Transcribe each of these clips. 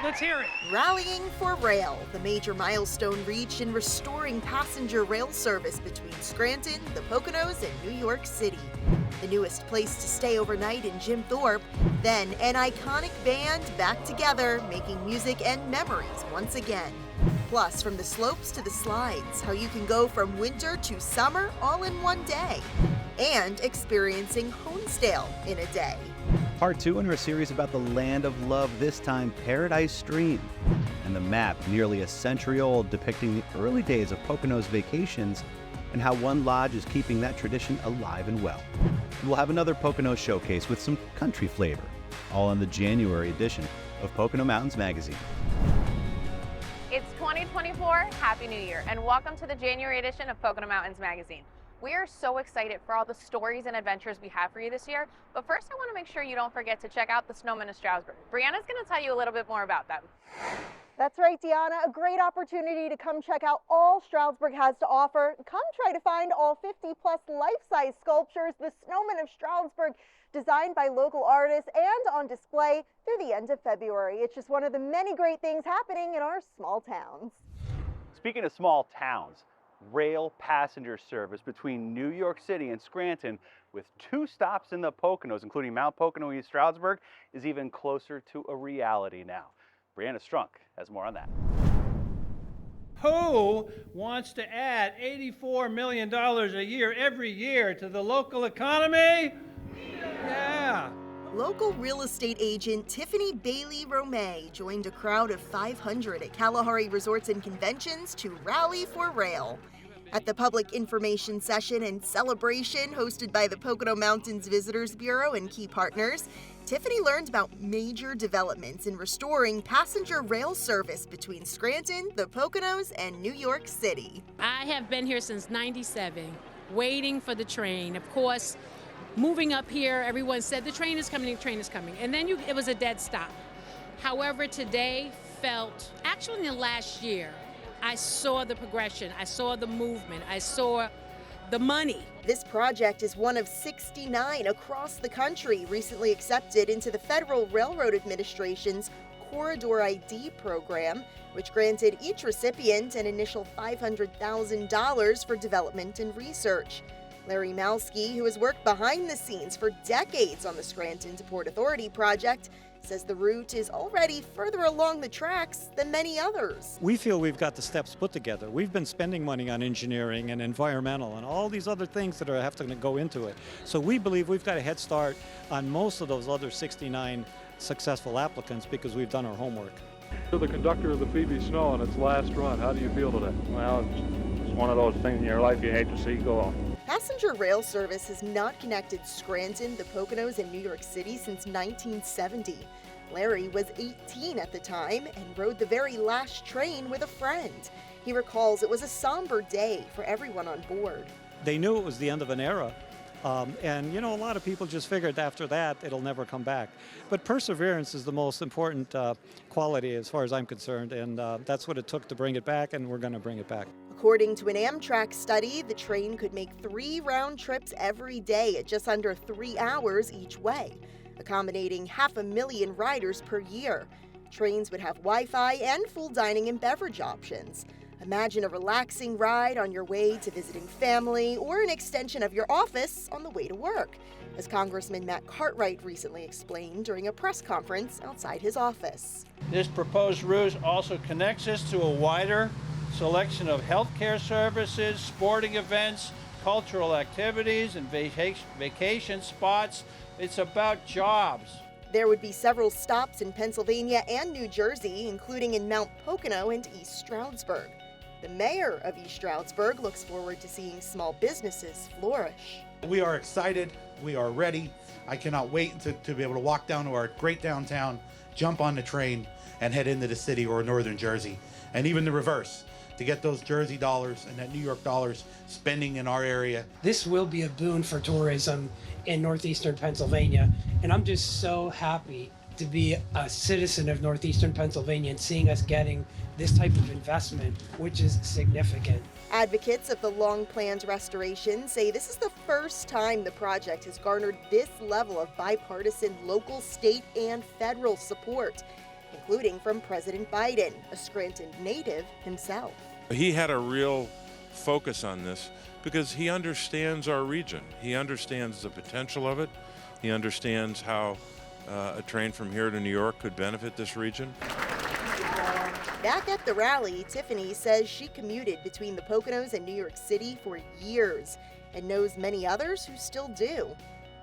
Let's hear it. Rallying for Rail, the major milestone reached in restoring passenger rail service between Scranton, the Poconos, and New York City. The newest place to stay overnight in Jim Thorpe, then an iconic band back together, making music and memories once again. Plus, from the slopes to the slides, how you can go from winter to summer all in one day. And experiencing Honesdale in a day. Part 2 in our series about the land of love, this time Paradise Stream. And the map, nearly a century old, depicting the early days of Poconos vacations and how one lodge is keeping that tradition alive and well. We'll have another Poconos showcase with some country flavor, all in the January edition of Pocono Mountains Magazine. It's 2024, Happy New Year, and welcome to the January edition of Pocono Mountains Magazine. We are so excited for all the stories and adventures we have for you this year, but first I want to make sure you don't forget to check out the Snowmen of Stroudsburg. Brianna's going to tell you a little bit more about them. That's right, Deanna. A great opportunity to come check out all Stroudsburg has to offer. Come try to find all 50-plus life-size sculptures, the Snowmen of Stroudsburg, designed by local artists and on display through the end of February. It's just one of the many great things happening in our small towns. Speaking of small towns, rail passenger service between New York City and Scranton, with 2 stops in the Poconos, including Mount Pocono East Stroudsburg, is even closer to a reality now. Brianna Strunk has more on that. Who wants to add $84 million a year every year to the local economy? Yeah. Local real estate agent Tiffany Bailey Romay joined a crowd of 500 at Kalahari Resorts and Conventions to rally for rail. At the public information session and celebration hosted by the Pocono Mountains Visitors Bureau and key partners, Tiffany learned about major developments in restoring passenger rail service between Scranton, the Poconos, and New York City. I have been here since '97, waiting for the train. Of course, moving up here, everyone said the train is coming, the train is coming. And then it was a dead stop. However, today actually in the last year, I saw the progression, I saw the movement, I saw the money. This project is one of 69 across the country recently accepted into the Federal Railroad Administration's Corridor ID program, which granted each recipient an initial $500,000 for development and research. Larry Malski, who has worked behind the scenes for decades on the Scranton to Port Authority project, says the route is already further along the tracks than many others. We feel we've got the steps put together. We've been spending money on engineering and environmental and all these other things that have to go into it. So we believe we've got a head start on most of those other 69 successful applicants because we've done our homework. You're the conductor of the PB Snow on its last run. How do you feel today? Well, it's one of those things in your life you hate to see go on. Passenger rail service has not connected Scranton, the Poconos, and New York City since 1970. Larry was 18 at the time and rode the very last train with a friend. He recalls it was a somber day for everyone on board. They knew it was the end of an era. And, a lot of people just figured after that it'll never come back. But perseverance is the most important quality as far as I'm concerned, and that's what it took to bring it back, and we're going to bring it back. According to an Amtrak study, the train could make 3 round trips every day at just under 3 hours each way, accommodating 500,000 riders per year. Trains would have Wi-Fi and full dining and beverage options. Imagine a relaxing ride on your way to visiting family or an extension of your office on the way to work, as Congressman Matt Cartwright recently explained during a press conference outside his office. This proposed route also connects us to a wider selection of healthcare services, sporting events, cultural activities, and vacation spots. It's about jobs. There would be several stops in Pennsylvania and New Jersey, including in Mount Pocono and East Stroudsburg. The mayor of East Stroudsburg looks forward to seeing small businesses flourish. We are excited. We are ready. I cannot wait to be able to walk down to our great downtown, jump on the train, and head into the city or northern Jersey. And even the reverse, to get those Jersey dollars and that New York dollars spending in our area. This will be a boon for tourism in northeastern Pennsylvania, and I'm just so happy to be a citizen of northeastern Pennsylvania and seeing us getting this type of investment, which is significant. Advocates of the long-planned restoration say this is the first time the project has garnered this level of bipartisan local, state, and federal support, including from President Biden, a Scranton native himself. He had a real focus on this because he understands our region. He understands the potential of it. He understands how a train from here to New York could benefit this region. Back at the rally, Tiffany says she commuted between the Poconos and New York City for years and knows many others who still do.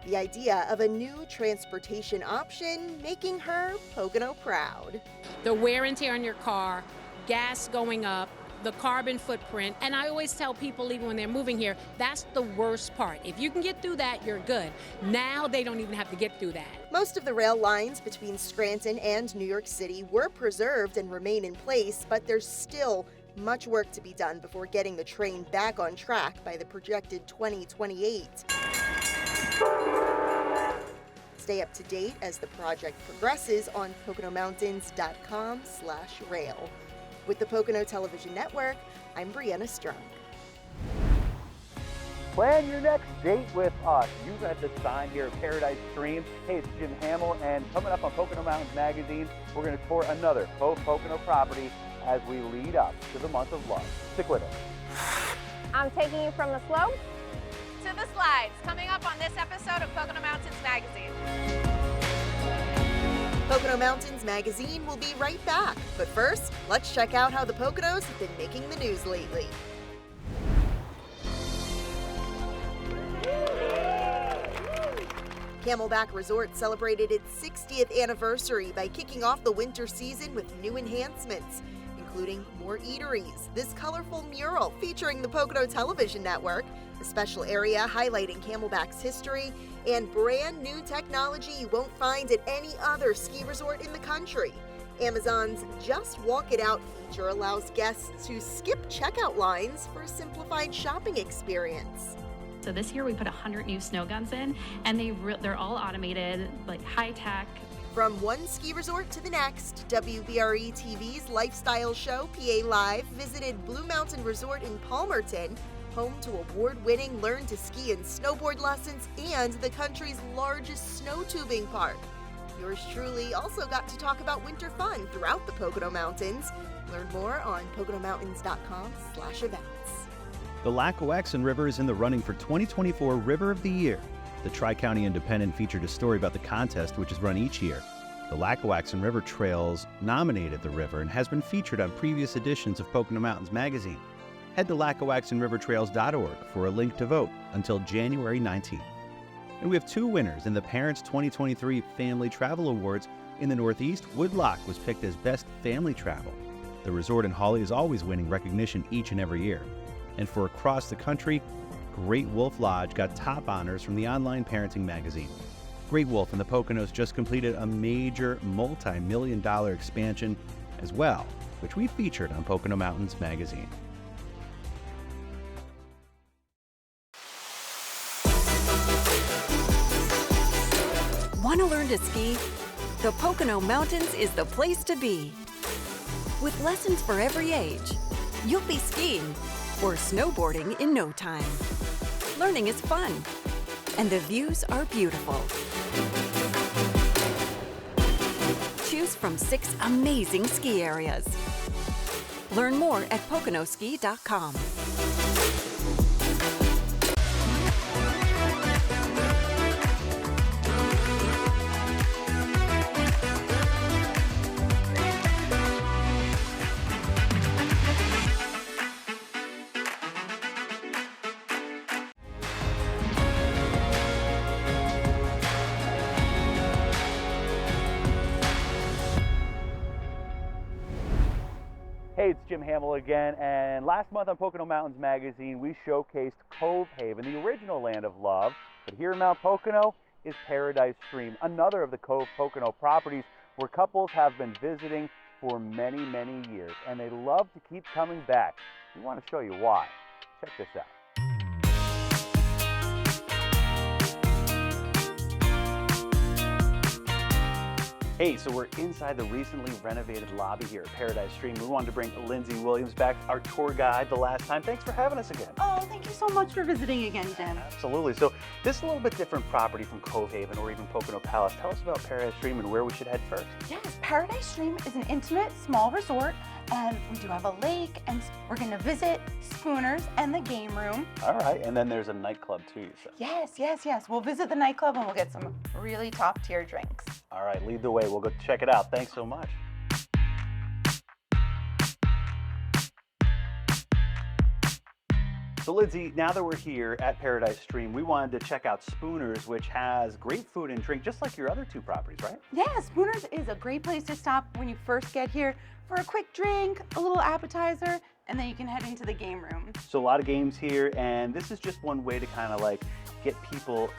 The idea of a new transportation option making her Pocono proud. The wear and tear on your car, gas going up, the carbon footprint, and I always tell people, even when they're moving here, that's the worst part. If you can get through that, you're good. Now they don't even have to get through that. Most of the rail lines between Scranton and New York City were preserved and remain in place, but there's still much work to be done before getting the train back on track by the projected 2028. Stay up to date as the project progresses on PoconoMountains.com/rail. With the Pocono Television Network, I'm Brianna Strunk. Plan your next date with us. You read the sign here at Paradise Stream. Hey, it's Jim Hamill, and coming up on Pocono Mountains Magazine, we're going to tour another Pocono property as we lead up to the month of love. Stick with us. I'm taking you from the slopes to the slides, coming up on this episode of Pocono Mountains Magazine. Pocono Mountains Magazine will be right back. But first, let's check out how the Poconos have been making the news lately. Camelback Resort celebrated its 60th anniversary by kicking off the winter season with new enhancements, including more eateries, this colorful mural featuring the Pocono Television Network, a special area highlighting Camelback's history, and brand new technology you won't find at any other ski resort in the country. Amazon's Just Walk It Out feature allows guests to skip checkout lines for a simplified shopping experience. So this year we put 100 new snow guns in, and they're all automated, like high tech. From one ski resort to the next, WBRE TV's lifestyle show, PA Live, visited Blue Mountain Resort in Palmerton, home to award-winning learn to ski and snowboard lessons and the country's largest snow tubing park. Yours truly also got to talk about winter fun throughout the Pocono Mountains. Learn more on PoconoMountains.com/events. The Lackawaxen River is in the running for 2024 River of the Year. The Tri-County Independent featured a story about the contest, which is run each year. The Lackawaxen River Trails nominated the river and has been featured on previous editions of Pocono Mountains Magazine. Head to LackawaxenRiverTrails.org for a link to vote until January 19th. And we have two winners in the Parents 2023 Family Travel Awards. In the Northeast, Woodloch was picked as Best Family Travel. The resort in Hawley is always winning recognition each and every year. And for across the country, Great Wolf Lodge got top honors from the online parenting magazine. Great Wolf and the Poconos just completed a major multi-million-dollar expansion as well, which we featured on Pocono Mountains Magazine. Want to learn to ski? The Pocono Mountains is the place to be. With lessons for every age, you'll be skiing or snowboarding in no time. Learning is fun, and the views are beautiful. Choose from 6 amazing ski areas. Learn more at PoconoSki.com. Hey, it's Jim Hamill again, and last month on Pocono Mountains Magazine, we showcased Cove Haven, the original land of love, but here in Mount Pocono is Paradise Stream, another of the Cove Pocono properties where couples have been visiting for many, many years, and they love to keep coming back. We want to show you why. Check this out. Hey, so we're inside the recently renovated lobby here at Paradise Stream. We wanted to bring Lindsay Williams back, our tour guide the last time. Thanks for having us again. Oh, thank you so much for visiting again, Jim. Absolutely. So this is a little bit different property from Cove Haven or even Pocono Palace. Tell us about Paradise Stream and where we should head first. Yes, Paradise Stream is an intimate, small resort, and we do have a lake, and we're going to visit Spooners and the game room. All right, and then there's a nightclub too, you said. Yes. We'll visit the nightclub and we'll get some really top-tier drinks. All right, lead the way. We'll go check it out. Thanks so much. So Lindsay, now that we're here at Paradise Stream, we wanted to check out Spooners, which has great food and drink, just like your other two properties, right? Yeah, Spooners is a great place to stop when you first get here for a quick drink, a little appetizer, and then you can head into the game room. So a lot of games here, and this is just one way to kind of like get people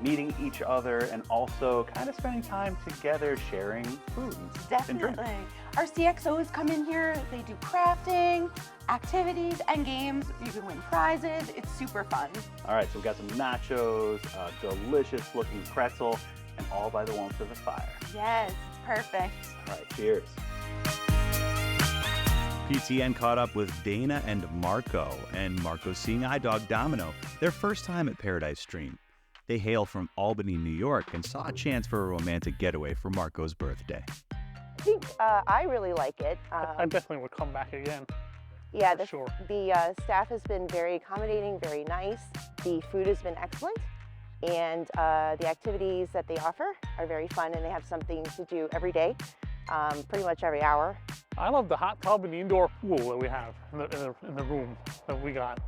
meeting each other and also kind of spending time together sharing food and drink. Definitely. Our CXOs come in here, they do crafting, activities, and games. You can win prizes. It's super fun. All right, so we've got some nachos, delicious looking pretzel, and all by the warmth of the fire. Yes, it's perfect. All right, cheers. PTN caught up with Dana and Marco's seeing eye dog Domino, their first time at Paradise Stream. They hail from Albany, New York, and saw a chance for a romantic getaway for Marco's birthday. I think I really like it. I definitely would come back again. Yeah, the sure. Staff has been very accommodating, very nice. The food has been excellent, and the activities that they offer are very fun, and they have something to do every day, pretty much every hour. I love the hot tub and the indoor pool that we have in the room that we got.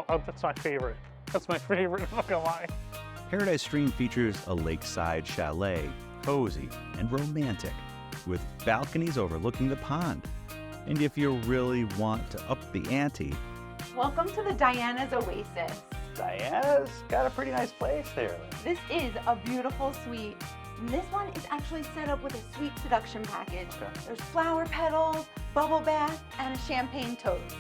That's my favorite. That's my favorite, I'm not gonna lie. Paradise Stream features a lakeside chalet, cozy and romantic, with balconies overlooking the pond. And if you really want to up the ante, Welcome to the Diana's Oasis. Diana's got a pretty nice place there. This is a beautiful suite. And this one is actually set up with a sweet seduction package. Okay. There's flower petals, bubble bath, and a champagne toast.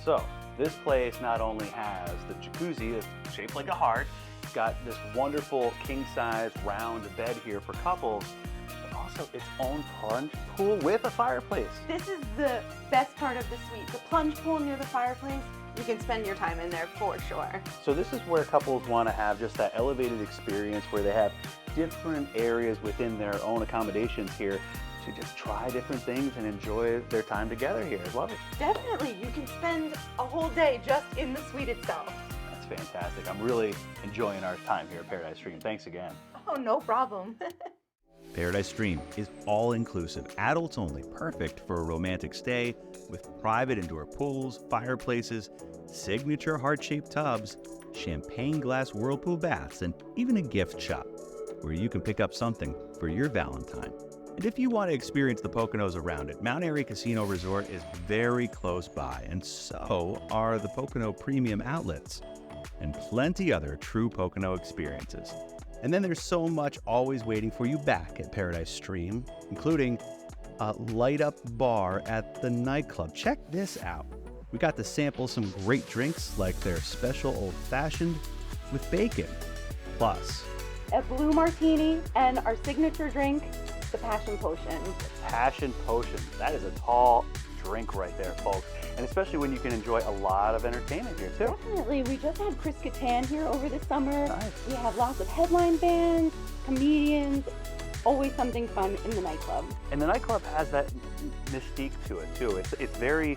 So this place not only has the jacuzzi that's shaped like a heart, it's got this wonderful king-size round bed here for couples, but also its own plunge pool with a fireplace. This is the best part of the suite. The plunge pool near the fireplace. You can spend your time in there for sure. So this is where couples want to have just that elevated experience where they have different areas within their own accommodations here to just try different things and enjoy their time together here. I love it. Definitely. You can spend a whole day just in the suite itself. That's fantastic. I'm really enjoying our time here at Paradise Stream. Thanks again. Oh, no problem. Paradise Stream is all-inclusive, adults only, perfect for a romantic stay with private indoor pools, fireplaces, signature heart-shaped tubs, champagne glass whirlpool baths, and even a gift shop where you can pick up something for your Valentine. And if you want to experience the Poconos around it, Mount Airy Casino Resort is very close by, and so are the Pocono Premium Outlets and plenty other true Pocono experiences. And then there's so much always waiting for you back at Paradise Stream, including a light-up bar at the nightclub. Check this out. We got to sample some great drinks like their special old-fashioned with bacon. Plus, A blue martini and our signature drink, the Passion Potion. Passion Potion. That is a tall drink right there, folks. And especially when you can enjoy a lot of entertainment here, too. Definitely. We just had Chris Kattan here over the summer. Nice. We have lots of headline bands, comedians, always something fun in the nightclub. And the nightclub has that mystique to it, too. It's very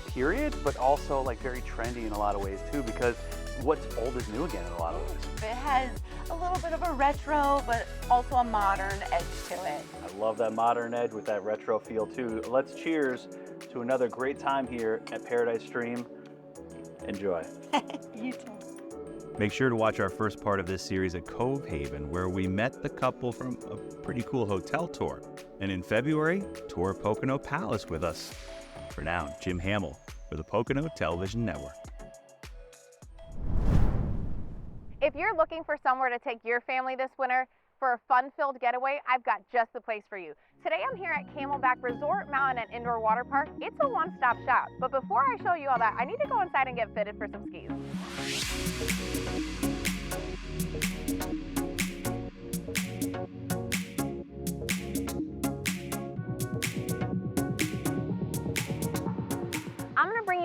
period, but also like very trendy in a lot of ways, too, because what's old is new again in a lot of ways. It has a little bit of a retro, but also a modern edge to it. I love that modern edge with that retro feel, too. Let's cheers to another great time here at Paradise Stream. Enjoy. You too. Make sure to watch our first part of this series at Cove Haven, where we met the couple from a pretty cool hotel tour. And in February, tour Pocono Palace with us. For now, Jim Hamill for the Pocono Television Network. If you're looking for somewhere to take your family this winter for a fun-filled getaway, I've got just the place for you. Today I'm here at Camelback Resort, Mountain and Indoor Waterpark. It's a one-stop shop. But before I show you all that, I need to go inside and get fitted for some skis.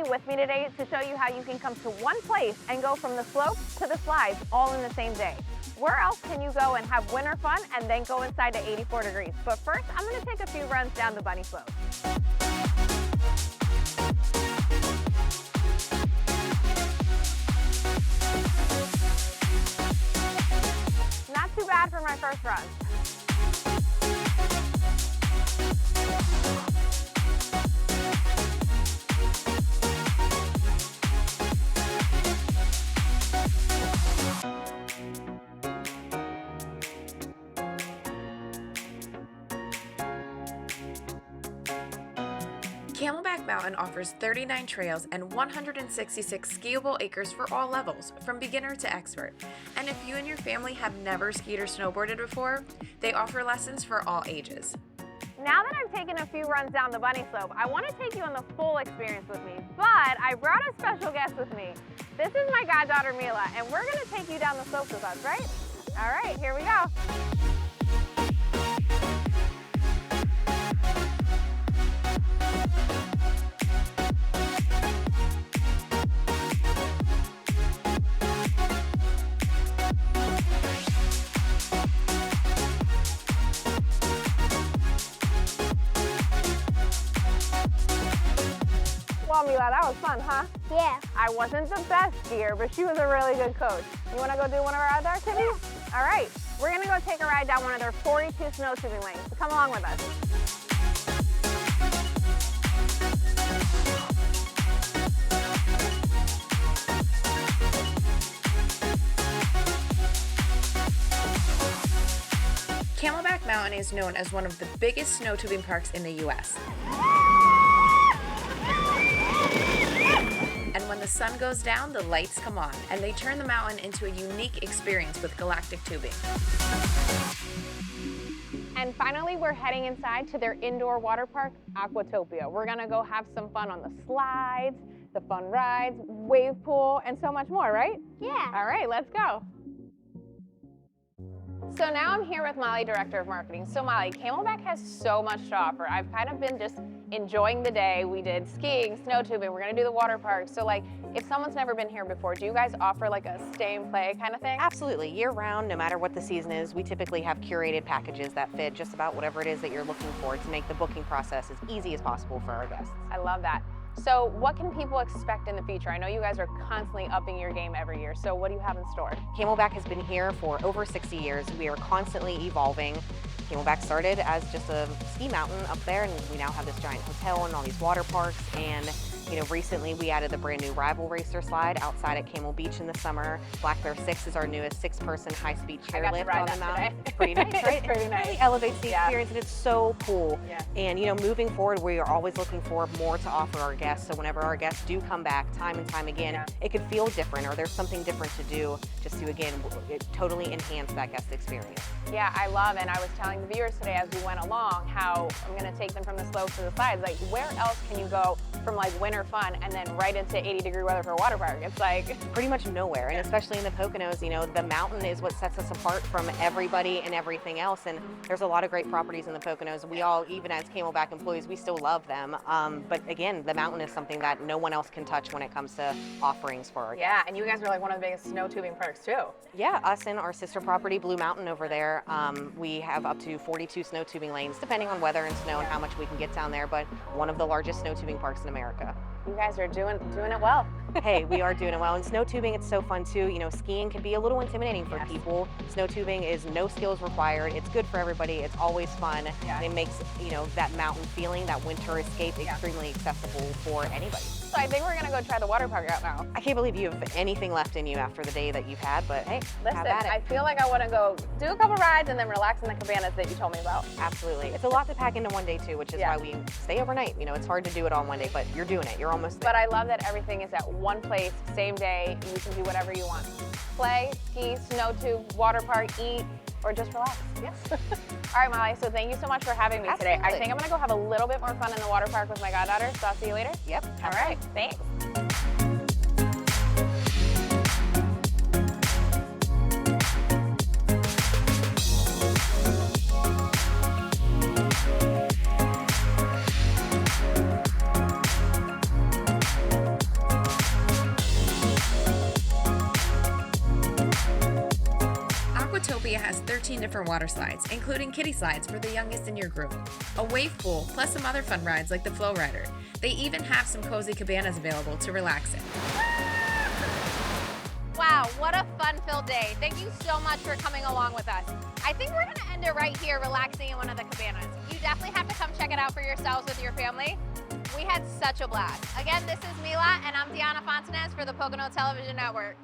with me today to show you how you can come to one place and go from the slopes to the slides all in the same day. Where else can you go and have winter fun and then go inside to 84 degrees? But first, I'm going to take a few runs down the bunny slope. Not too bad for my first run. Camelback Mountain offers 39 trails and 166 skiable acres for all levels, from beginner to expert. And if you and your family have never skied or snowboarded before, they offer lessons for all ages. Now that I've taken a few runs down the bunny slope, I want to take you on the full experience with me, but I brought a special guest with me. This is my goddaughter Mila, and we're going to take you down the slopes with us, right? All right, here we go. Well, Mila, that was fun, huh? Yeah. I wasn't the best skier, but she was a really good coach. You want to go do one of our other activities? Yeah. All right. We're going to go take a ride down one of their 42 snow tubing lanes. So come along with us. Camelback Mountain is known as one of the biggest snow tubing parks in the U.S. And when the sun goes down, the lights come on, and they turn the mountain into a unique experience with galactic tubing. And finally, we're heading inside to their indoor water park, Aquatopia. We're gonna go have some fun on the slides, the fun rides, wave pool, and so much more, right? Yeah. All right, let's go. So now I'm here with Molly, Director of Marketing. So Molly, Camelback has so much to offer. I've kind of been just enjoying the day. We did skiing, snow tubing, we're gonna do the water park. So like, if someone's never been here before, do you guys offer like a stay and play kind of thing? Absolutely, year round, no matter what the season is, we typically have curated packages that fit just about whatever it is that you're looking for to make the booking process as easy as possible for our guests. I love that. So what can people expect in the future? I know you guys are constantly upping your game every year, so what do you have in store? Camelback has been here for over 60 years. We are constantly evolving. Camelback started as just a ski mountain up there, and we now have this giant hotel and all these water parks. And recently we added the brand new Rival Racer slide outside at Camel Beach in the summer. Black Bear 6 is our newest 6-person high-speed chairlift on the mountain. It's pretty nice, right? It's pretty nice. It really elevates the experience, and it's so cool. Yeah. And moving forward, we are always looking for more to offer our guests. So whenever our guests do come back time and time again, it could feel different, or there's something different to do, just to again totally enhance that guest experience. Yeah, I love, and I was telling the viewers today as we went along how I'm going to take them from the slopes to the slides. Like, where else can you go from like winter fun and then right into 80-degree weather for a water park? It's like pretty much nowhere. And especially in the Poconos, the mountain is what sets us apart from everybody and everything else. And there's a lot of great properties in the Poconos. We all, even as Camelback employees, we still love them. But again, the mountain is something that no one else can touch when it comes to offerings for our guests. Yeah, and you guys are like one of the biggest snow tubing parks too. Yeah, us and our sister property, Blue Mountain over there, we have up to 42 snow tubing lanes, depending on weather and snow and how much we can get down there, but one of the largest snow tubing parks in America. You guys are doing it well. Hey, we are doing it well. And snow tubing, it's so fun too. Skiing can be a little intimidating for people. Snow tubing is no skills required. It's good for everybody. It's always fun. And it makes, that mountain feeling, that winter escape extremely accessible for anybody. So I think we're gonna go try the water park out now. I can't believe you have anything left in you after the day that you've had, but hey, listen, have at it. I feel like I wanna go do a couple rides and then relax in the cabanas that you told me about. Absolutely. It's a lot to pack into one day too, which is why we stay overnight. It's hard to do it all in one day, but you're doing it. You're almost there. But I love that everything is at one place, same day. You can do whatever you want. Play, ski, snow tube, water park, eat, or just relax. Yes. All right, Molly, so thank you so much for having me today. I think I'm gonna go have a little bit more fun in the water park with my goddaughter, so I'll see you later. Yep. All right, thanks. 13 different water slides, including kiddie slides for the youngest in your group, a wave pool, plus some other fun rides like the Flow Rider. They even have some cozy cabanas available to relax in. Wow, what a fun-filled day. Thank you so much for coming along with us. I think we're gonna end it right here, relaxing in one of the cabanas. You definitely have to come check it out for yourselves with your family. We had such a blast. Again, this is Mila, and I'm Deanna Fontanez for the Pocono Television Network.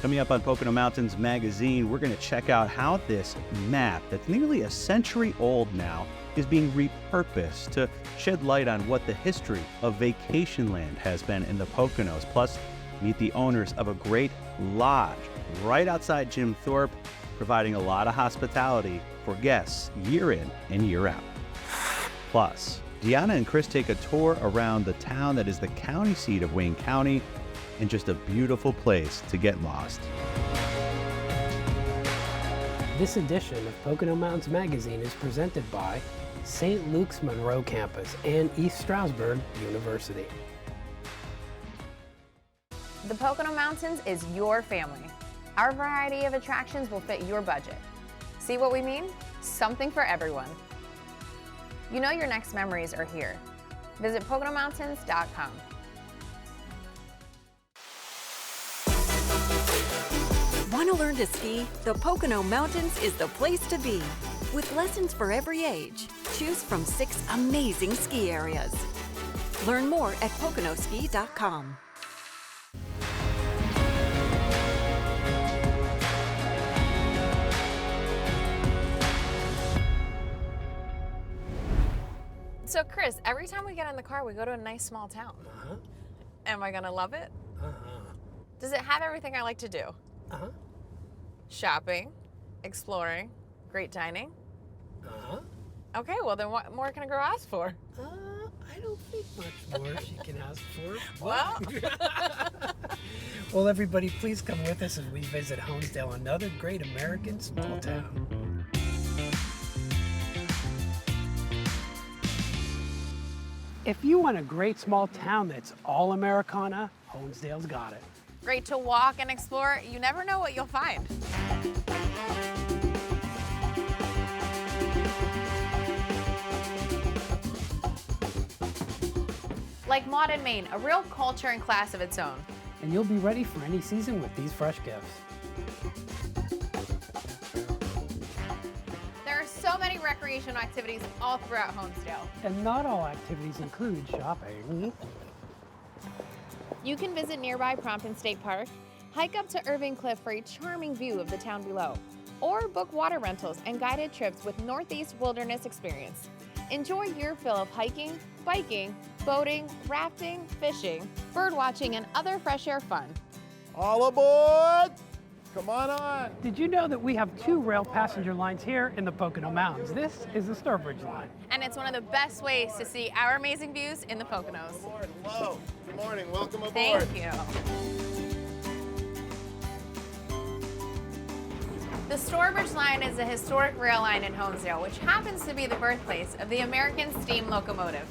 Coming up on Pocono Mountains Magazine, we're going to check out how this map that's nearly a century old now is being repurposed to shed light on what the history of vacation land has been in the Poconos. Plus, meet the owners of a great lodge right outside Jim Thorpe, providing a lot of hospitality for guests year in and year out. Plus, Deanna and Chris take a tour around the town that is the county seat of Wayne County, and just a beautiful place to get lost. This edition of Pocono Mountains Magazine is presented by St. Luke's Monroe Campus and East Stroudsburg University. The Pocono Mountains is your family. Our variety of attractions will fit your budget. See what we mean? Something for everyone. You know your next memories are here. Visit PoconoMountains.com. Want to learn to ski? The Pocono Mountains is the place to be. With lessons for every age, choose from 6 amazing ski areas. Learn more at PoconoSki.com. So Chris, every time we get in the car, we go to a nice small town. Am I gonna love it? Does it have everything I like to do? Shopping, exploring, great dining. Okay, well then what more can a girl ask for? I don't think much more she can ask for. Well. Well, everybody, please come with us as we visit Honesdale, another great American small town. If you want a great small town that's all Americana, Honesdale's got it. Great to walk and explore. You never know what you'll find. Like Maud in Maine, a real culture and class of its own. And you'll be ready for any season with these fresh gifts. There are so many recreational activities all throughout Honesdale. And not all activities include shopping. You can visit nearby Prompton State Park, hike up to Irving Cliff for a charming view of the town below, or book water rentals and guided trips with Northeast Wilderness Experience. Enjoy your fill of hiking, biking, boating, rafting, fishing, bird watching, and other fresh air fun. All aboard! Come on. Did you know that we have 2 rail passenger lines here in the Pocono Mountains? This is the Sturbridge line. And it's one of the best ways to see our amazing views in the Poconos. Hello. Good morning. Welcome aboard. Thank you. The Sturbridge line is a historic rail line in Honesdale, which happens to be the birthplace of the American steam locomotive.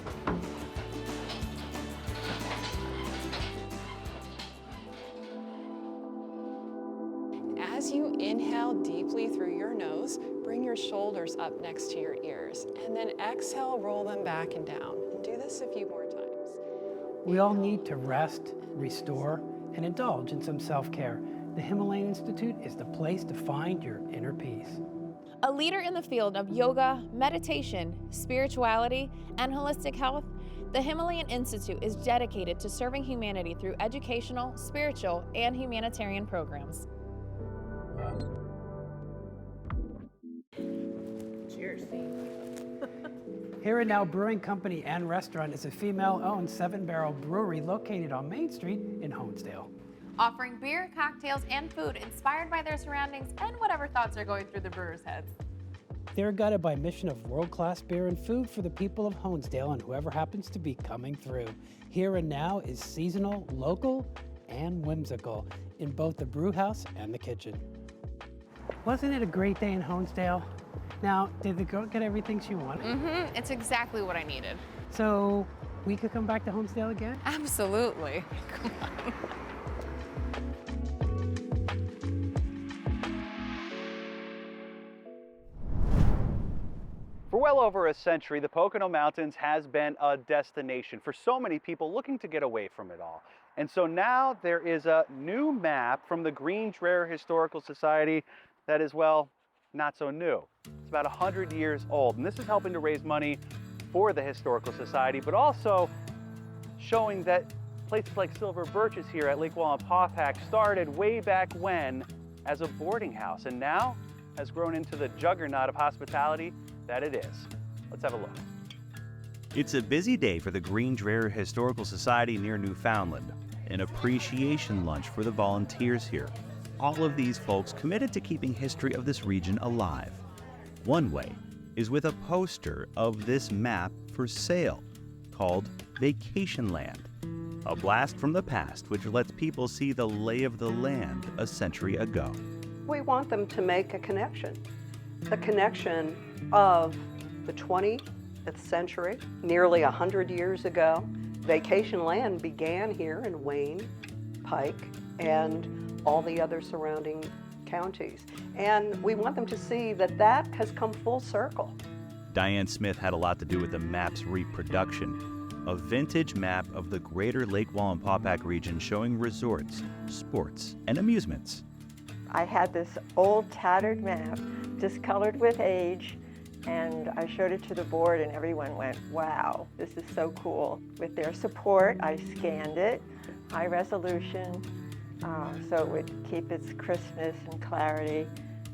As you inhale deeply through your nose, bring your shoulders up next to your ears, and then exhale, roll them back and down. And do this a few more times. We all need to rest, restore, and indulge in some self-care. The Himalayan Institute is the place to find your inner peace. A leader in the field of yoga, meditation, spirituality, and holistic health, the Himalayan Institute is dedicated to serving humanity through educational, spiritual, and humanitarian programs. Cheers. Here and Now Brewing Company and Restaurant is a female-owned 7-barrel brewery located on Main Street in Honesdale. Offering beer, cocktails, and food inspired by their surroundings and whatever thoughts are going through the brewers' heads. They're guided by a mission of world-class beer and food for the people of Honesdale and whoever happens to be coming through. Here and Now is seasonal, local, and whimsical in both the brew house and the kitchen. Wasn't it a great day in Honesdale? Now, did the girl get everything she wanted? It's exactly what I needed. So we could come back to Honesdale again? Absolutely. Come on. well over a century, the Pocono Mountains has been a destination for so many people looking to get away from it all. And so now there is a new map from the Green-Dreher Historical Society that is, well, not so new. It's about 100 years old, and this is helping to raise money for the Historical Society, but also showing that places like Silver Birches here at Lake Wallenpaupack started way back when as a boarding house, and now has grown into the juggernaut of hospitality that it is. Let's have a look. It's a busy day for the Green-Dreher Historical Society near Newfoundland. An appreciation lunch for the volunteers here. All of these folks committed to keeping history of this region alive. One way is with a poster of this map for sale called Vacation Land. A blast from the past which lets people see the lay of the land a century ago. We want them to make a connection of the 20th century, nearly 100 years ago. Vacation land began here in Wayne, Pike, and all the other surrounding counties. And we want them to see that that has come full circle. Diane Smith had a lot to do with the map's reproduction. A vintage map of the greater Lake Wallenpaupack region showing resorts, sports, and amusements. I had this old tattered map, discolored with age, and I showed it to the board and everyone went, wow, this is so cool. With their support, I scanned it, high resolution, so it would keep its crispness and clarity,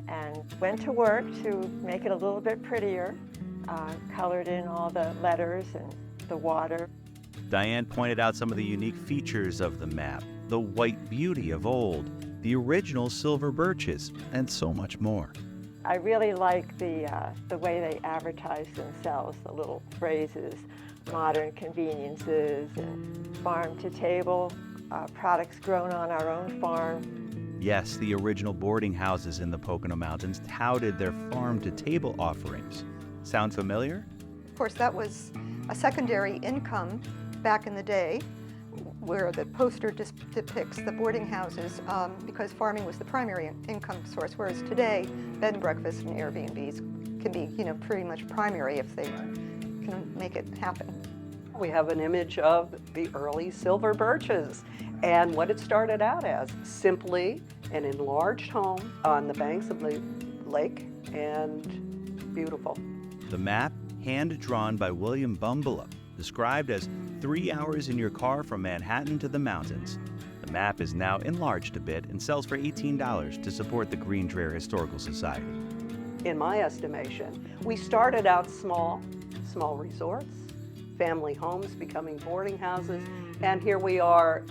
and went to work to make it a little bit prettier, colored in all the letters and the water. Diane pointed out some of the unique features of the map, the white beauty of old, the original silver birches, and so much more. I really like the way they advertise themselves, the little phrases, modern conveniences and farm to table, products grown on our own farm. Yes, the original boarding houses in the Pocono Mountains touted their farm-to-table offerings. Sound familiar? Of course, that was a secondary income back in the day, where the poster depicts the boarding houses because farming was the primary income source, whereas today, bed and breakfast and Airbnbs can be, pretty much primary if they can make it happen. We have an image of the early silver birches and what it started out as, simply an enlarged home on the banks of the lake, and beautiful. The map, hand-drawn by William Bumbala, described as 3 hours in your car from Manhattan to the mountains. The map is now enlarged a bit and sells for $18 to support the Green-Dreher Historical Society. In my estimation, we started out small resorts, family homes becoming boarding houses, and here we are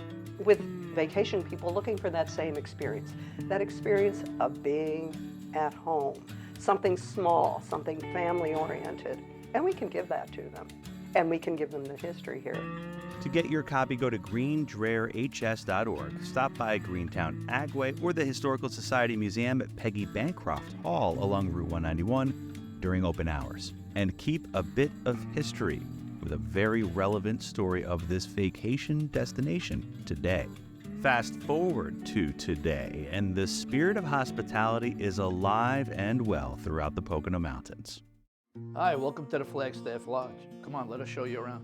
with vacation people looking for that same experience, that experience of being at home, something small, something family-oriented, and we can give that to them. And we can give them the history here. To get your copy, go to greendreherhs.org, stop by Greentown Agway or the Historical Society Museum at Peggy Bancroft Hall along Route 191 during open hours. And keep a bit of history with a very relevant story of this vacation destination today. Fast forward to today, and the spirit of hospitality is alive and well throughout the Pocono Mountains. Hi, welcome to the Flagstaff Lodge. Come on, let us show you around.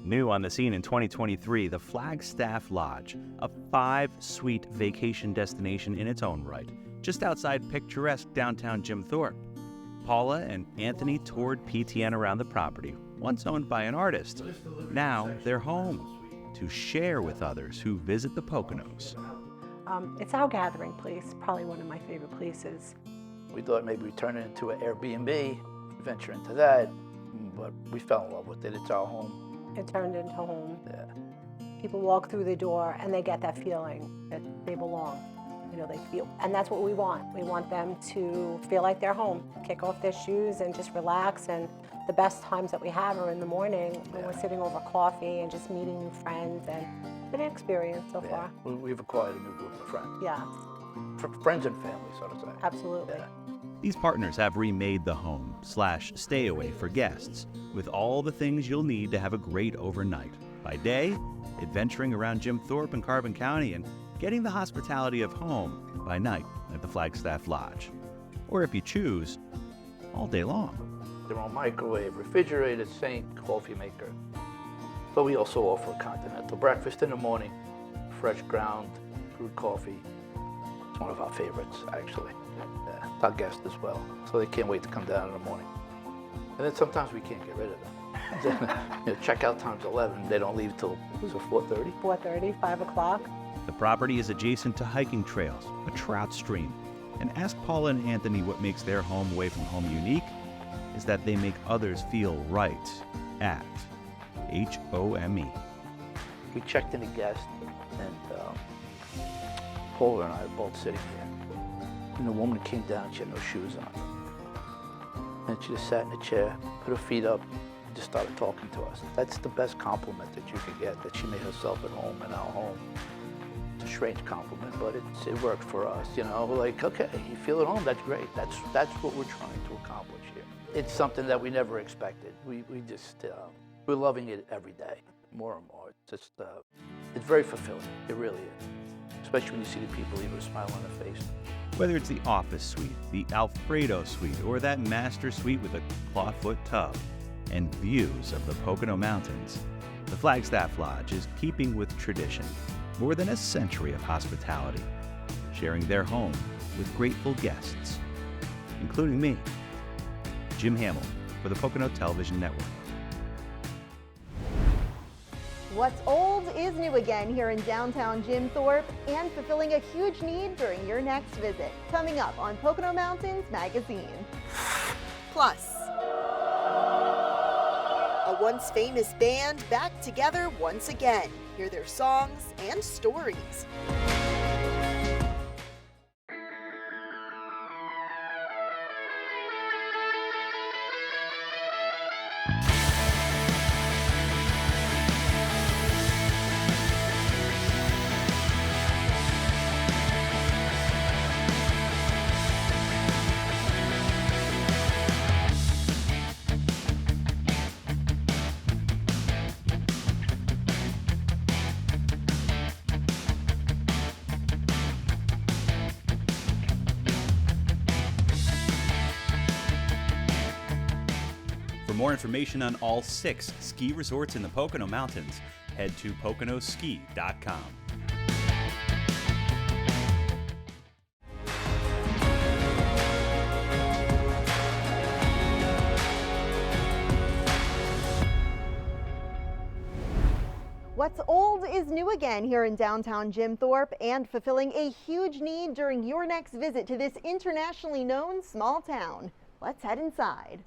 New on the scene in 2023, the Flagstaff Lodge, a 5-suite vacation destination in its own right, just outside picturesque downtown Jim Thorpe. Paula and Anthony toured PTN around the property, once owned by an artist, now their home, to share with others who visit the Poconos. It's our gathering place, probably one of my favorite places. We thought maybe we'd turn it into an Airbnb, venture into that, but we fell in love with it. It's our home. It turned into home. Yeah. People walk through the door and they get that feeling that they belong. They feel, and that's what we want. We want them to feel like they're home, kick off their shoes and just relax. And the best times that we have are in the morning when we're sitting over coffee and just meeting new friends, and it's been an experience so far. We've acquired a new group of friends. Yeah. Friends and family, so to say. Absolutely. Yeah. These partners have remade the home/stay away for guests with all the things you'll need to have a great overnight. By day, adventuring around Jim Thorpe and Carbon County, and getting the hospitality of home by night at the Flagstaff Lodge. Or if you choose, all day long. their own microwave, refrigerator, sink, coffee maker. But we also offer a continental breakfast in the morning, fresh ground brewed coffee. It's one of our favorites, actually. Our guests as well, so they can't wait to come down in the morning. And then sometimes we can't get rid of them. Checkout time's 11. They don't leave till 4:30. 4:30, 5 o'clock. The property is adjacent to hiking trails, a trout stream. And ask Paula and Anthony what makes their home away from home unique is that they make others feel right at HOME. We checked in a guest, and Paula and I are both sitting here. And the woman came down, she had no shoes on. And she just sat in a chair, put her feet up, and just started talking to us. That's the best compliment that you could get, that she made herself at home in our home. It's a strange compliment, but it worked for us, you know, like, okay, you feel at home, that's great. That's what we're trying to accomplish here. It's something that we never expected. We're loving it every day, more and more. It's just, it's very fulfilling, it really is. Especially when you see the people leave with a smile on their face. Whether it's the office suite, the Alfredo suite, or that master suite with a clawfoot tub and views of the Pocono Mountains, the Flagstaff Lodge is keeping with tradition. More than a century of hospitality, sharing their home with grateful guests, including me, Jim Hamill, for the Pocono Television Network. What's old is new again here in downtown Jim Thorpe and fulfilling a huge need during your next visit. Coming up on Pocono Mountains Magazine. Plus, a once famous band back together once again. Hear their songs and stories. For more information on all 6 ski resorts in the Pocono Mountains, head to poconoski.com. What's old is new again here in downtown Jim Thorpe and fulfilling a huge need during your next visit to this internationally known small town. Let's head inside.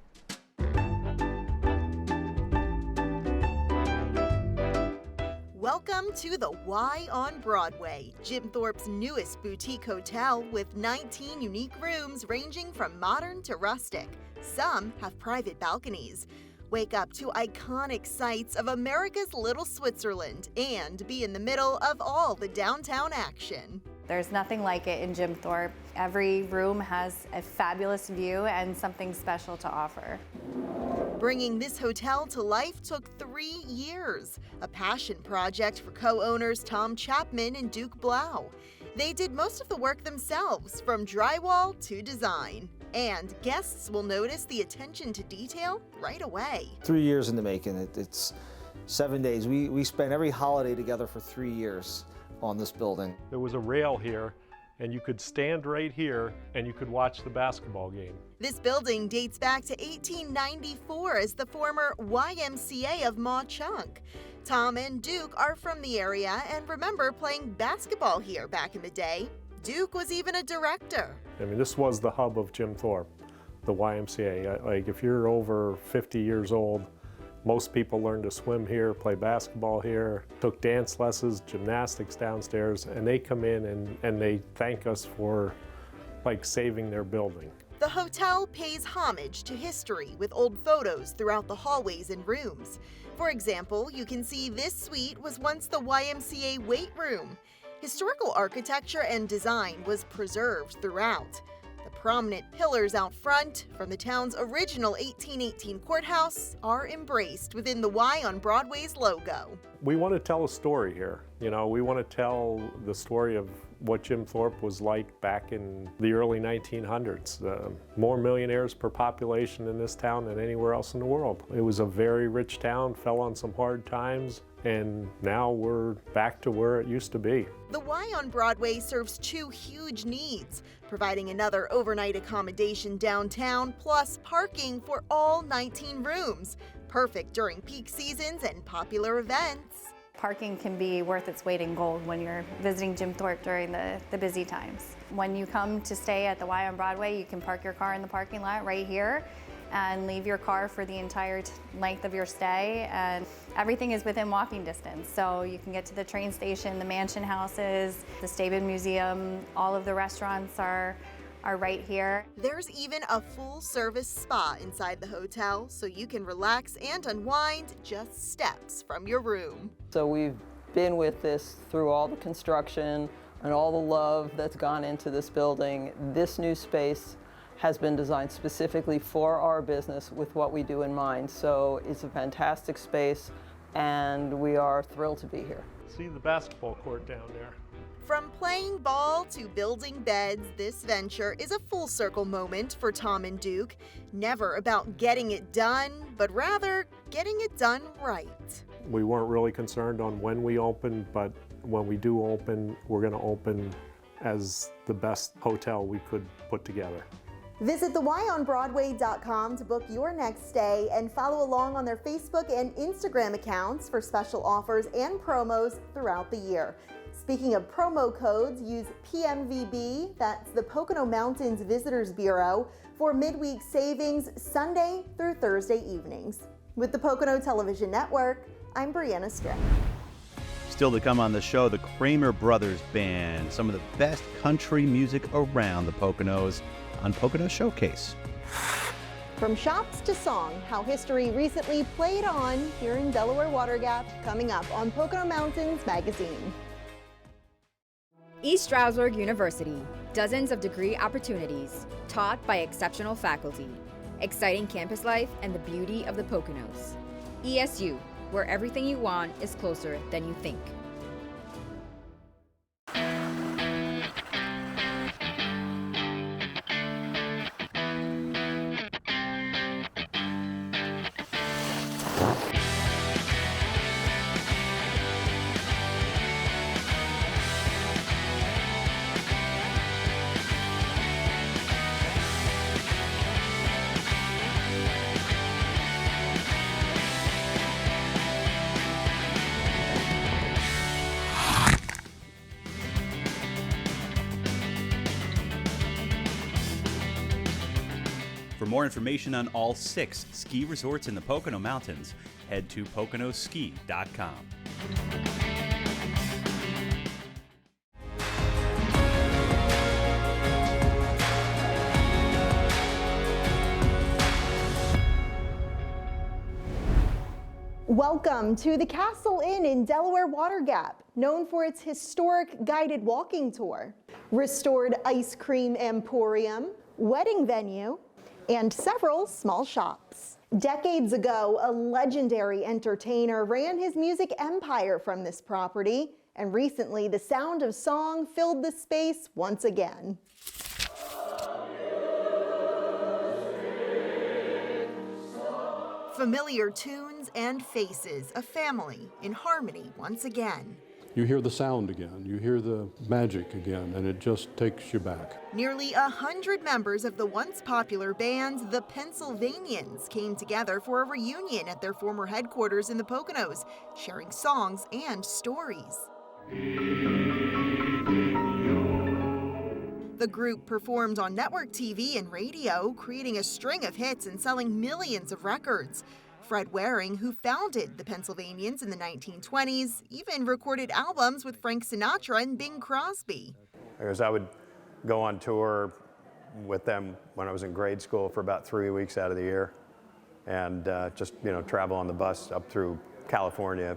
Welcome to the Y on Broadway, Jim Thorpe's newest boutique hotel with 19 unique rooms ranging from modern to rustic. Some have private balconies. Wake up to iconic sights of America's Little Switzerland and be in the middle of all the downtown action. There's nothing like it in Jim Thorpe. Every room has a fabulous view and something special to offer. Bringing this hotel to life took 3 years, a passion project for co-owners Tom Chapman and Duke Blau. They did most of the work themselves, from drywall to design. And guests will notice the attention to detail right away. 3 years in the making. It's 7 days. We spent every holiday together for 3 years on this building. There was a rail here, and you could stand right here and you could watch the basketball game. This building dates back to 1894 as the former YMCA of Maw Chunk. Tom and Duke are from the area and remember playing basketball here back in the day. Duke was even a director. I mean, this was the hub of Jim Thorpe, the YMCA. Like, if you're over 50 years old, most people learned to swim here, play basketball here, took dance lessons, gymnastics downstairs, and they come in and they thank us for, like, saving their building. The hotel pays homage to history with old photos throughout the hallways and rooms. For example, you can see this suite was once the YMCA weight room. Historical architecture and design was preserved throughout. The prominent pillars out front from the town's original 1818 courthouse are embraced within the Y on Broadway's logo. We want to tell a story here. You know, we want to tell the story of what Jim Thorpe was like back in the early 1900s. More millionaires per population in this town than anywhere else in the world. It was a very rich town, fell on some hard times, and now we're back to where it used to be. The Y on Broadway serves two huge needs, providing another overnight accommodation downtown, plus parking for all 19 rooms, perfect during peak seasons and popular events. Parking can be worth its weight in gold when you're visiting Jim Thorpe during the busy times. When you come to stay at the Y on Broadway, you can park your car in the parking lot right here and leave your car for the entire length of your stay, and everything is within walking distance. So you can get to the train station, the mansion houses, the Staben Museum, all of the restaurants are right here. There's even a full-service spa inside the hotel, so you can relax and unwind just steps from your room. So we've been with this through all the construction and all the love that's gone into this building. This new space has been designed specifically for our business with what we do in mind. So it's a fantastic space, and we are thrilled to be here. See the basketball court down there. From playing ball to building beds, this venture is a full-circle moment for Tom and Duke. Never about getting it done, but rather getting it done right. We weren't really concerned on when we opened, but when we do open, we're going to open as the best hotel we could put together. Visit theyonbroadway.com to book your next stay and follow along on their Facebook and Instagram accounts for special offers and promos throughout the year. Speaking of promo codes, use PMVB, that's the Pocono Mountains Visitors Bureau, for midweek savings Sunday through Thursday evenings. With the Pocono Television Network, I'm Brianna Strick. Still to come on the show, the Cramer Brothers Band, some of the best country music around the Poconos on Pocono Showcase. From shops to song, how history recently played on here in Delaware Water Gap, coming up on Pocono Mountains Magazine. East Stroudsburg University, dozens of degree opportunities, taught by exceptional faculty, exciting campus life, and the beauty of the Poconos. ESU, where everything you want is closer than you think. For more information on all 6 ski resorts in the Pocono Mountains, head to poconoski.com. Welcome to the Castle Inn in Delaware Water Gap, known for its historic guided walking tour, restored ice cream emporium, wedding venue, and several small shops. Decades ago, a legendary entertainer ran his music empire from this property, and recently the sound of song filled the space once again. Familiar tunes and faces, a family in harmony once again. You hear the sound again, you hear the magic again, and it just takes you back. Nearly 100 members of the once popular band, the Pennsylvanians, came together for a reunion at their former headquarters in the Poconos, sharing songs and stories. The group performed on network TV and radio, creating a string of hits and selling millions of records. Fred Waring, who founded the Pennsylvanians in the 1920s, even recorded albums with Frank Sinatra and Bing Crosby. Because I would go on tour with them when I was in grade school for about 3 weeks out of the year, and just travel on the bus up through California,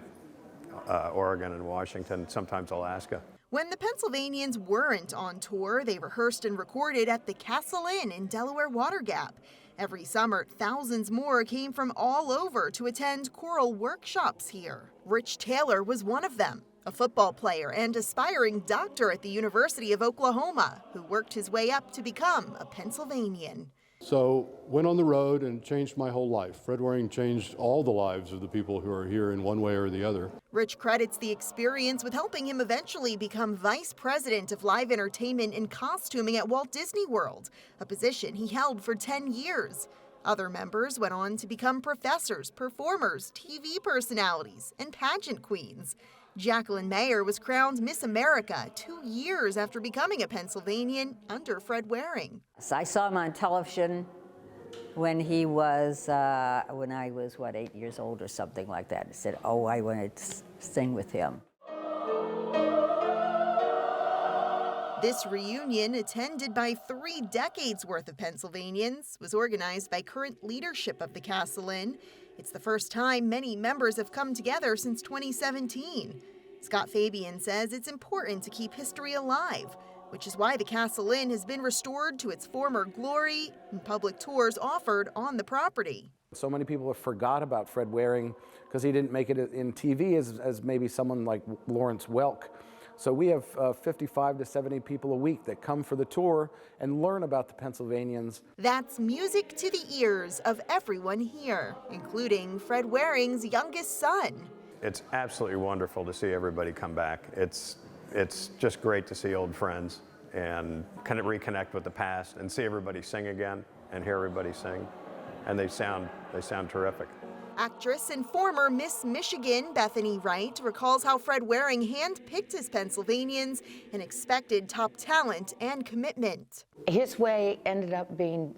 Oregon, and Washington, sometimes Alaska. When the Pennsylvanians weren't on tour, they rehearsed and recorded at the Castle Inn in Delaware Water Gap. Every summer, thousands more came from all over to attend choral workshops here. Rich Taylor was one of them. a football player and aspiring doctor at the University of Oklahoma, who worked his way up to become a Pennsylvanian. So went on the road and changed my whole life. Fred Waring changed all the lives of the people who are here in one way or the other. Rich credits the experience with helping him eventually become vice president of live entertainment and costuming at Walt Disney World, a position he held for 10 years. Other members went on to become professors, performers, TV personalities, and pageant queens. Jacqueline Mayer was crowned Miss America 2 years after becoming a Pennsylvanian under Fred Waring. So I saw him on television when he was, when I was, 8 years old or something like that. I said, oh, I wanted to sing with him. This reunion, attended by 3 decades worth of Pennsylvanians, was organized by current leadership of the Castle Inn. It's the first time many members have come together since 2017. Scott Fabian says it's important to keep history alive, which is why the Castle Inn has been restored to its former glory and public tours offered on the property. So many people have forgot about Fred Waring because he didn't make it in TV as maybe someone like Lawrence Welk. So we have 55 to 70 people a week that come for the tour and learn about the Pennsylvanians. That's music to the ears of everyone here, including Fred Waring's youngest son. It's absolutely wonderful to see everybody come back. It's just great to see old friends and kind of reconnect with the past and see everybody sing again and hear everybody sing. And they sound terrific. Actress and former Miss Michigan, Bethany Wright, recalls how Fred Waring handpicked his Pennsylvanians and expected top talent and commitment. His way ended up being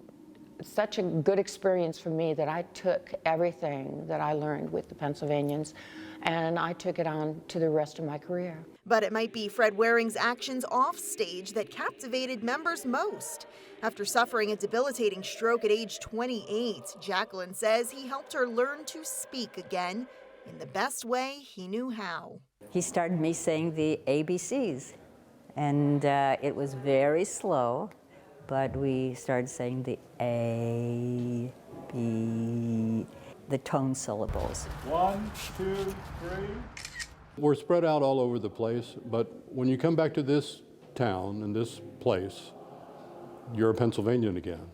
such a good experience for me that I took everything that I learned with the Pennsylvanians and I took it on to the rest of my career. But it might be Fred Waring's actions off stage that captivated members most. After suffering a debilitating stroke at age 28, Jacqueline says he helped her learn to speak again in the best way he knew how. He started me saying the ABCs, and it was very slow, but we started saying the A, B, the tone syllables. 1, 2, 3. We're spread out all over the place, but when you come back to this town and this place, you're a Pennsylvanian again.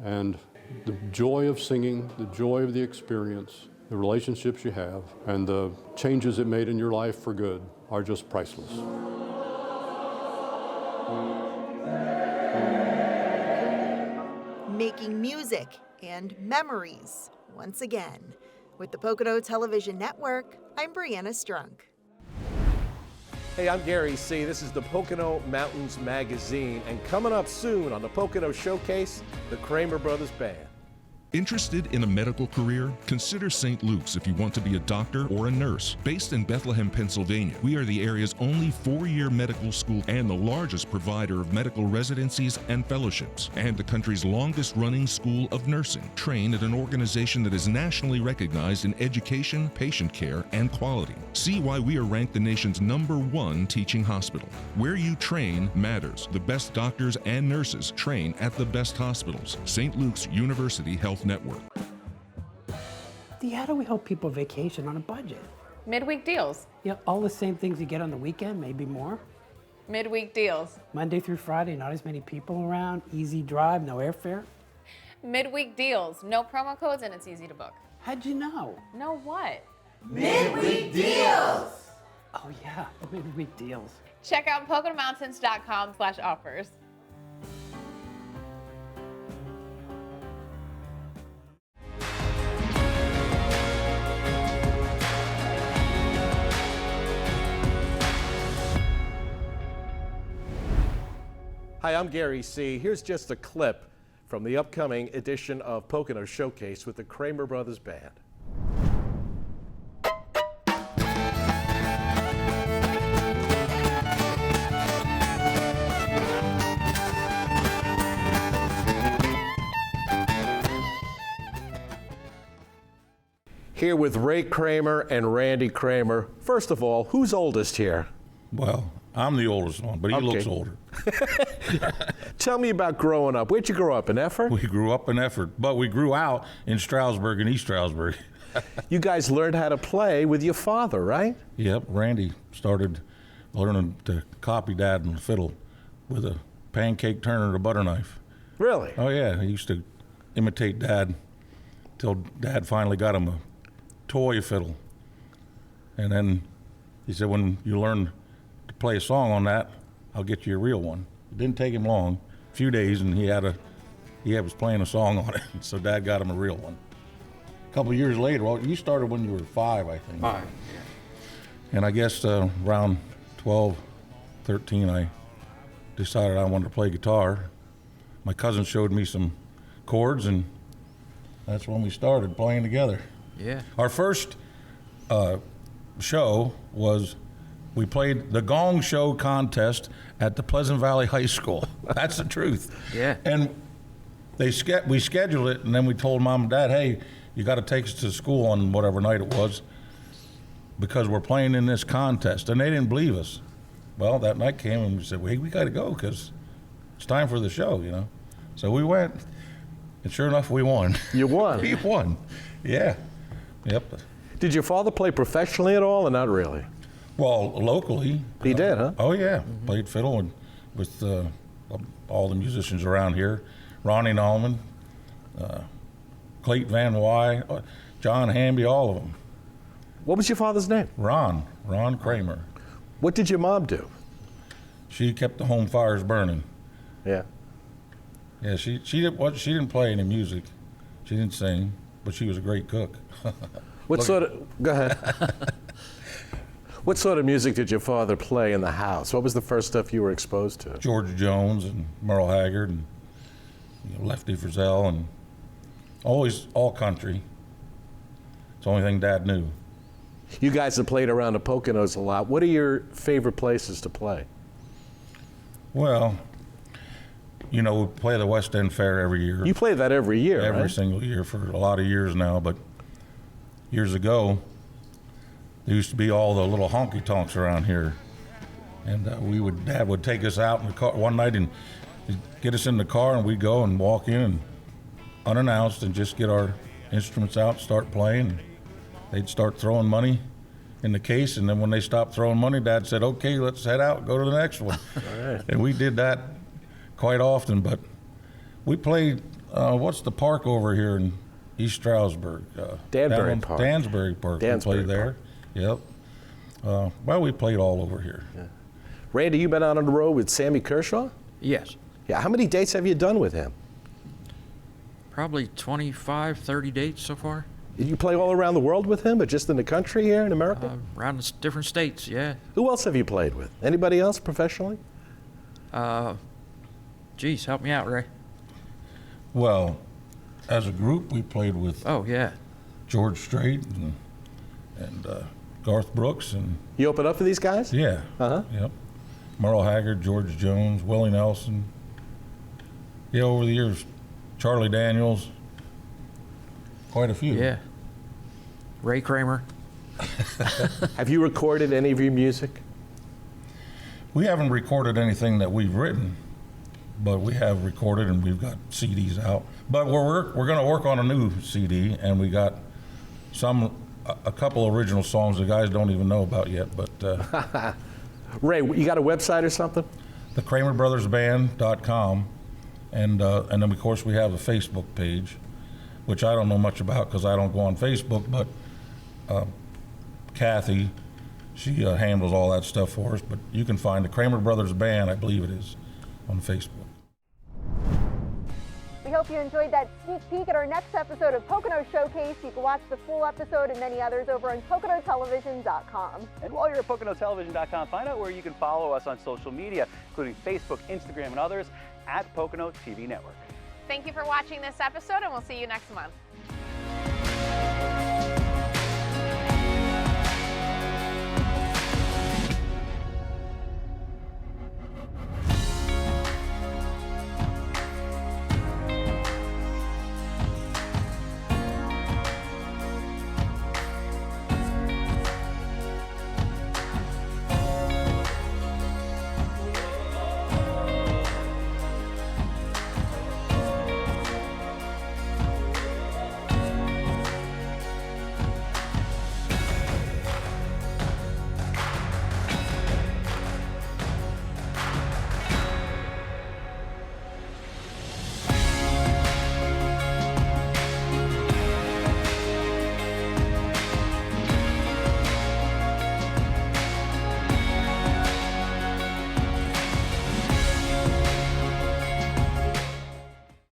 And the joy of singing, the joy of the experience, the relationships you have, and the changes it made in your life for good are just priceless. Making music and memories once again. With the Pocono Television Network, I'm Brianna Strunk. Hey, I'm Gary C. This is the Pocono Mountains Magazine, and coming up soon on the Pocono Showcase, the Cramer Brothers Band. Interested in a medical career? Consider St. Luke's if you want to be a doctor or a nurse. Based in Bethlehem, Pennsylvania, we are the area's only 4-year medical school and the largest provider of medical residencies and fellowships, and the country's longest-running school of nursing. Train at an organization that is nationally recognized in education, patient care, and quality. See why we are ranked the nation's #1 teaching hospital. Where you train matters. The best doctors and nurses train at the best hospitals. St. Luke's University Health Network. How do we help people vacation on a budget? Midweek deals. Yeah, all the same things you get on the weekend, maybe more. Midweek deals. Monday through Friday, not as many people around, easy drive, no airfare. Midweek deals. No promo codes and it's easy to book. How'd you know? Know what? Midweek deals! Oh yeah, midweek deals. Check out PoconoMountains.com/offers. Hi, I'm Gary C. Here's just a clip from the upcoming edition of Pocono Showcase with the Cramer Brothers Band. Here with Ray Cramer and Randy Cramer. First of all, who's oldest here? Well, I'm the oldest one, but he looks older. Tell me about growing up. Where'd you grow up, in Effort? We grew up in Effort, but we grew out in Stroudsburg and East Stroudsburg. You guys learned how to play with your father, right? Yep, Randy started learning to copy Dad on the fiddle with a pancake turner and a butter knife. Really? Oh yeah, he used to imitate Dad till Dad finally got him a toy fiddle. And then he said, when you learn to play a song on that, I'll get you a real one. It didn't take him long, a few days, and he was playing a song on it. So Dad got him a real one. A couple of years later, well, you started when you were 5, I think. 5. And I guess around 12, 13, I decided I wanted to play guitar. My cousin showed me some chords, and that's when we started playing together. Yeah. Our first show was, we played the Gong Show contest at the Pleasant Valley High School. That's the truth. Yeah. And we scheduled it, and then we told Mom and Dad, hey, you got to take us to school on whatever night it was, because we're playing in this contest. And they didn't believe us. Well, that night came, and we said, we got to go, because it's time for the show, you know. So we went, and sure enough, we won. You won? We won, yeah. Yep. Did your father play professionally at all, or not really? Well, locally. He did, huh? Oh, yeah. Played fiddle with all the musicians around here. Ronnie Nallman, Clayton Van Wy, John Hamby, all of them. What was your father's name? Ron Cramer. What did your mom do? She kept the home fires burning. Yeah. Yeah, she didn't play any music. She didn't sing, but she was a great cook. Go ahead. What sort of music did your father play in the house? What was the first stuff you were exposed to? George Jones and Merle Haggard and Lefty Frizzell, and always all country. It's the only thing Dad knew. You guys have played around the Poconos a lot. What are your favorite places to play? Well, we play the West End Fair every year. You play that every year, Every right? single year for a lot of years now, but years ago, there used to be all the little honky-tonks around here. And Dad would take us out in the car one night and get us in the car, and we'd go and walk in and unannounced and just get our instruments out, start playing. They'd start throwing money in the case, and then when they stopped throwing money, Dad said, okay, let's head out, go to the next one. All right. And we did that quite often, but we played, what's the park over here in East Stroudsburg? Danbury Park. Dansbury Park. We played there. Yep. Well, we played all over here. Yeah. Randy, you been out on the road with Sammy Kershaw? Yes. Yeah. How many dates have you done with him? Probably 25, 30 dates so far. Did you play all around the world with him, or just in the country here in America? Around the different states, yeah. Who else have you played with? Anybody else professionally? Geez, help me out, Ray. Well, as a group, we played with George Strait and Garth Brooks. And you open up for these guys? Yeah. Uh-huh. Yep. Merle Haggard, George Jones, Willie Nelson. Yeah, over the years, Charlie Daniels. Quite a few. Yeah. Ray Cramer. Have you recorded any of your music? We haven't recorded anything that we've written, but we have recorded and we've got CDs out. But we're going to work on a new CD, and we got a couple original songs the guys don't even know about yet. But Ray, you got a website or something? The CramerBrothersBand.com, and then of course we have a Facebook page, which I don't know much about because I don't go on Facebook, but Kathy, she handles all that stuff for us. But you can find the Cramer Brothers Band, I believe it is, on Facebook. We hope you enjoyed that sneak peek at our next episode of Pocono Showcase. You can watch the full episode and many others over on PoconoTelevision.com. And while you're at PoconoTelevision.com, find out where you can follow us on social media, including Facebook, Instagram, and others, at Pocono TV Network. Thank you for watching this episode, and we'll see you next month.